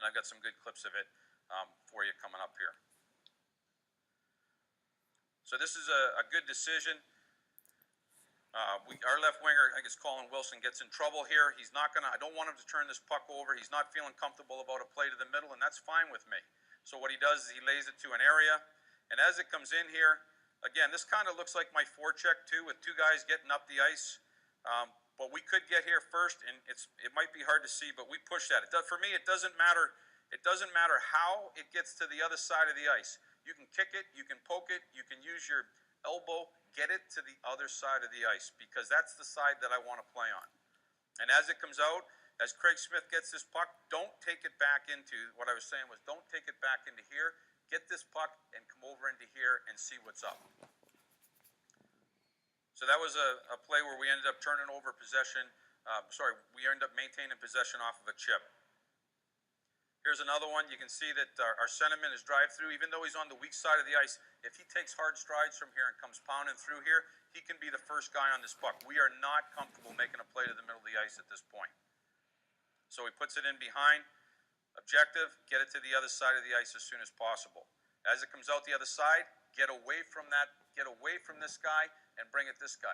and I've got some good clips of it for you coming up here. So this is a good decision. Our left winger, I think it's Colin Wilson, gets in trouble here. He's not going to, I don't want him to turn this puck over. He's not feeling comfortable about a play to the middle, and that's fine with me. So what he does is he lays it to an area, and as it comes in here, again, this kind of looks like my forecheck too, with two guys getting up the ice. But we could get here first, and it might be hard to see, but we push that. For me, it doesn't matter. It doesn't matter how it gets to the other side of the ice. You can kick it, you can poke it, you can use your elbow, get it to the other side of the ice, because that's the side that I want to play on. And as it comes out, as Craig Smith gets this puck, don't take it back into, what I was saying was don't take it back into here. Get this puck and come over into here and see what's up. So that was a play where we ended up turning over possession. We ended up maintaining possession off of a chip. Here's another one. You can see that our centerman is drive through. Even though he's on the weak side of the ice, if he takes hard strides from here and comes pounding through here, he can be the first guy on this puck. We are not comfortable making a play to the middle of the ice at this point. So he puts it in behind. Objective, get it to the other side of the ice as soon as possible. As it comes out the other side, get away from that, get away from this guy and bring it this guy.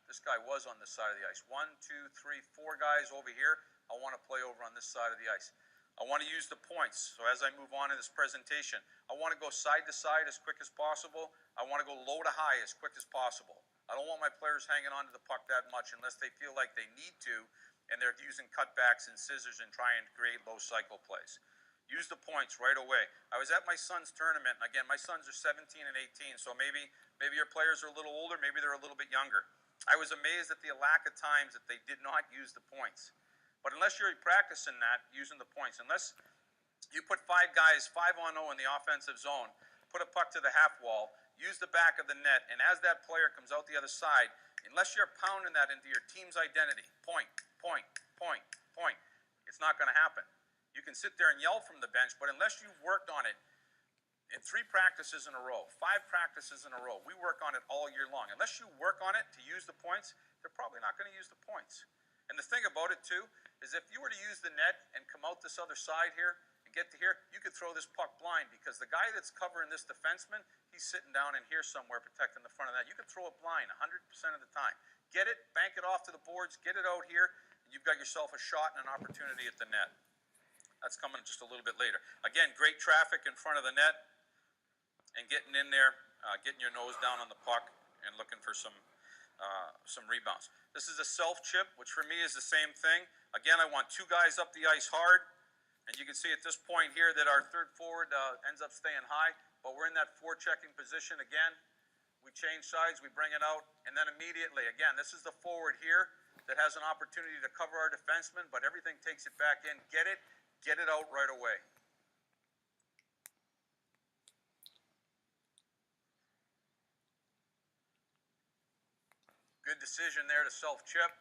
This guy was on this side of the ice. 1, 2, 3, 4 guys over here. I want to play over on this side of the ice. I want to use the points. So as I move on in this presentation, I want to go side to side as quick as possible. I want to go low to high as quick as possible. I don't want my players hanging onto the puck that much unless they feel like they need to, and they're using cutbacks and scissors and trying to create low cycle plays. Use the points right away. I was at my son's tournament, and again, my sons are 17 and 18, so maybe your players are a little older, maybe they're a little bit younger. I was amazed at the lack of times that they did not use the points. But unless you're practicing that, using the points, unless you put 5 guys, 5-on-0 in the offensive zone, put a puck to the half wall, use the back of the net, and as that player comes out the other side, unless you're pounding that into your team's identity, point, point, point, point, it's not going to happen. You can sit there and yell from the bench, but unless you've worked on it in 3 practices in a row, 5 practices in a row, we work on it all year long. Unless you work on it to use the points, they're probably not going to use the points. And the thing about it, too, is if you were to use the net and come out this other side here and get to here, you could throw this puck blind, because the guy that's covering this defenseman, he's sitting down in here somewhere protecting the front of that. You can throw it blind 100% of the time. Get it, bank it off to the boards, get it out here, and you've got yourself a shot and an opportunity at the net. That's coming just a little bit later. Again, great traffic in front of the net and getting in there, getting your nose down on the puck and looking for some rebounds. This is a self-chip, which for me is the same thing. Again, I want 2 guys up the ice hard, and you can see at this point here that our third forward ends up staying high, but we're in that forechecking position again. We change sides, we bring it out, and then immediately, again, this is the forward here that has an opportunity to cover our defenseman, but everything takes it back in. Get it out right away. Good decision there to self-chip.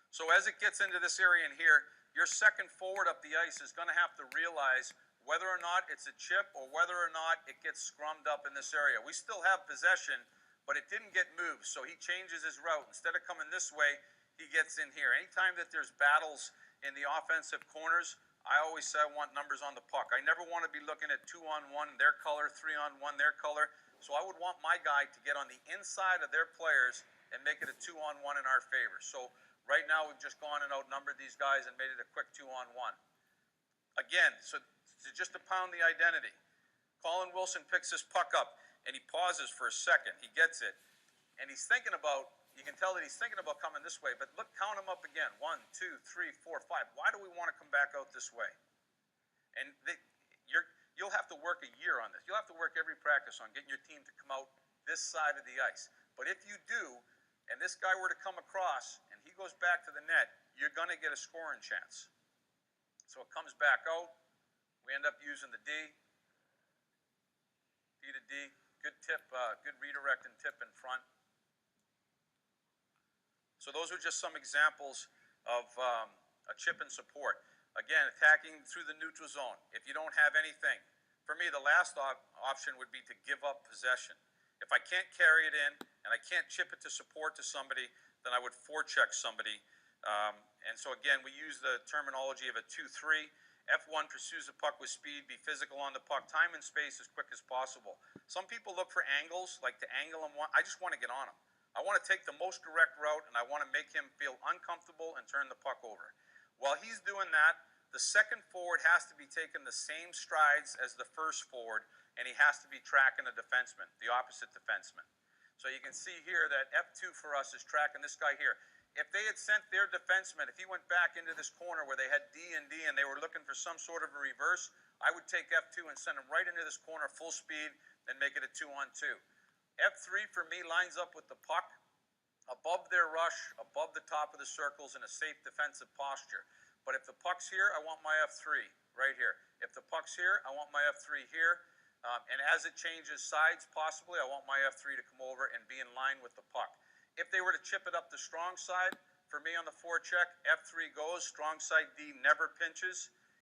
So as it gets into this area in here, your second forward up the ice is going to have to realize whether or not it's a chip or whether or not it gets scrummed up in this area. We still have possession, but it didn't get moved, so he changes his route. Instead of coming this way, he gets in here. Anytime that there's battles in the offensive corners, I always say I want numbers on the puck. I never want to be looking at 2-on-1 their color, 3-on-1 their color. So I would want my guy to get on the inside of their players and make it a 2-on-1 in our favor. So right now we've just gone and outnumbered these guys and made it a quick 2-on-1. Again, so just to pound the identity, Colin Wilson picks this puck up and he pauses for a second. He gets it. And he's thinking about, you can tell that he's thinking about coming this way, but look, count him up again. 1, 2, 3, 4, 5. Why do we want to come back out this way? And you'll have to work a year on this. You'll have to work every practice on getting your team to come out this side of the ice. But if you do, and this guy were to come across and he goes back to the net, you're going to get a scoring chance. So it comes back out. We end up using the D to D. Good tip, good redirect and tip in front. So those are just some examples of a chip and support. Again, attacking through the neutral zone. If you don't have anything, for me, the last option would be to give up possession. If I can't carry it in and I can't chip it to support to somebody, then I would forecheck somebody. And so again, we use the terminology of a 2-3. F1 pursues the puck with speed, be physical on the puck, time and space as quick as possible. Some people look for angles, like to angle him. I just want to get on him. I want to take the most direct route, and I want to make him feel uncomfortable and turn the puck over. While he's doing that, the second forward has to be taking the same strides as the first forward, and he has to be tracking the defenseman, the opposite defenseman. So you can see here that F2 for us is tracking this guy here. If they had sent their defenseman, if he went back into this corner where they had D and D and they were looking for some sort of a reverse, I would take F2 and send him right into this corner full speed and make it a 2-on-2. F3 for me lines up with the puck above their rush, above the top of the circles in a safe defensive posture. But if the puck's here, I want my F3 right here. If the puck's here, I want my F3 here. And as it changes sides, possibly, I want my F3 to come over and be in line with the puck. If they were to chip it up the strong side, for me on the forecheck, F3 goes, strong side D never pinches.